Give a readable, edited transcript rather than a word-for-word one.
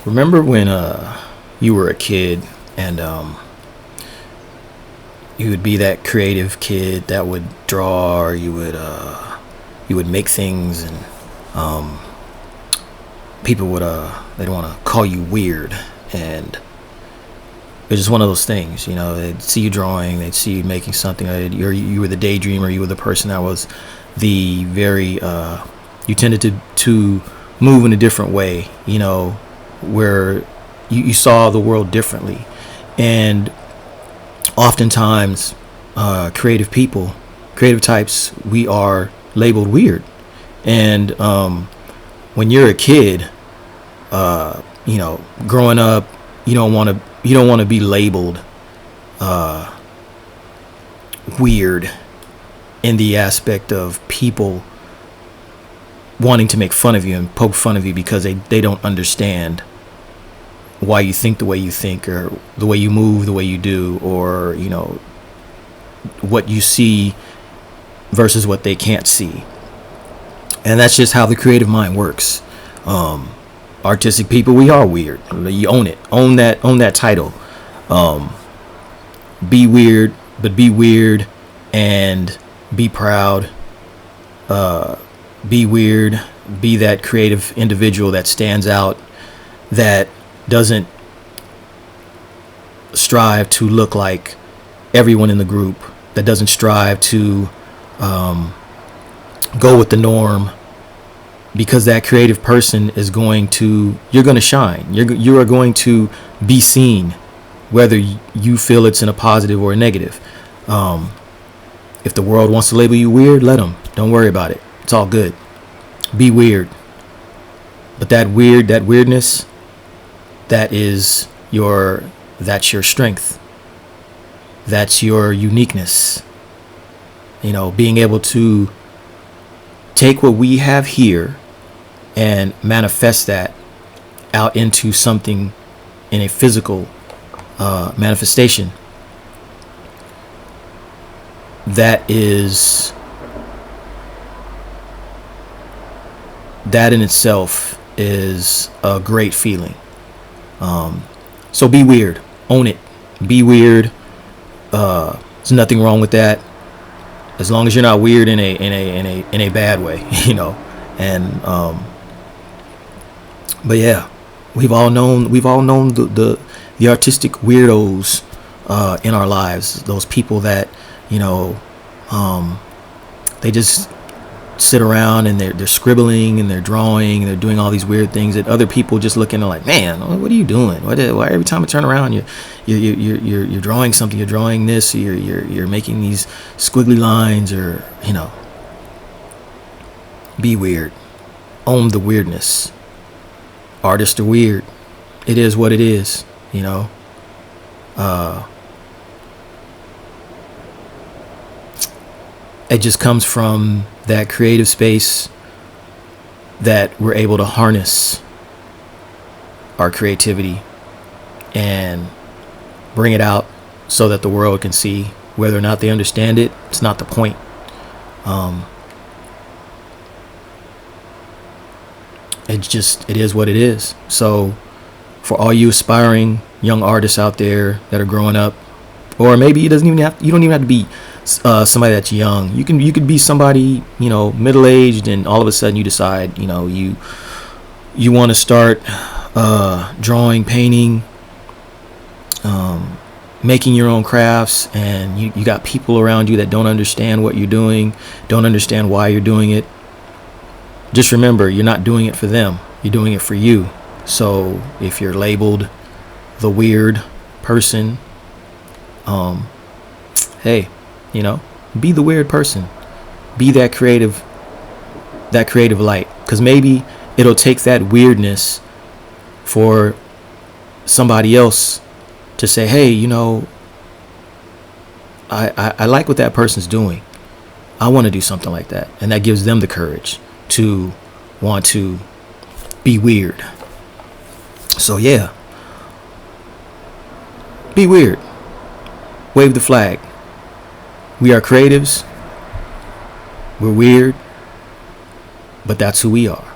Remember when you were a kid and you would be that creative kid that would draw, or you would make things, and people would they'd want to call you weird, and it's just one of those things, they'd see you drawing, they'd see you making something, or you were the daydreamer, you were the person that was the very you tended to move in a different way, where you saw the world differently. And oftentimes creative types, we are labeled weird. And when you're a kid, growing up, you don't want to be labeled weird, in the aspect of people wanting to make fun of you and poke fun of you because they don't understand why you think the way you think, or the way you move the way you do, or what you see versus what they can't see. And that's just how the creative mind works. Artistic people, we are weird. You own it. Own that title. Be weird, but be weird and be proud. Be weird. Be that creative individual that stands out, that doesn't strive to look like everyone in the group, that doesn't strive to go with the norm, because that creative person you're going to shine. You are going to be seen, whether you feel it's in a positive or a negative. If the world wants to label you weird, let them. Don't worry about it. It's all good. Be weird. But that weirdness, that's your strength. That's your uniqueness. Being able to take what we have here and manifest that out into something in a physical manifestation. That in itself is a great feeling. So be weird. Own it. Be weird. There's nothing wrong with that, as long as you're not weird in a bad way, And but yeah, we've all known the artistic weirdos in our lives. Those people that they just sit around and they're scribbling and they're drawing and they're doing all these weird things that other people just look at and like, man, what are you doing? Why every time I turn around you're drawing something, you're drawing this, you're making these squiggly lines, or be weird. Own the weirdness. Artists are weird. It is what it is, it just comes from that creative space that we're able to harness our creativity and bring it out so that the world can see. Whether or not they understand it, it's not the point. It is what it is. So for all you aspiring young artists out there that are growing up, or maybe you don't even have to be somebody that's young. You could be somebody, middle-aged, and all of a sudden you decide, you want to start drawing, painting, making your own crafts, and you got people around you that don't understand what you're doing, don't understand why you're doing it. Just remember, you're not doing it for them. You're doing it for you. So if you're labeled the weird person, hey, be the weird person. Be that creative light. Because maybe it'll take that weirdness for somebody else to say, hey, I like what that person's doing. I want to do something like that. And that gives them the courage to want to be weird. So yeah, be weird. Wave the flag. We are creatives. We're weird, but that's who we are.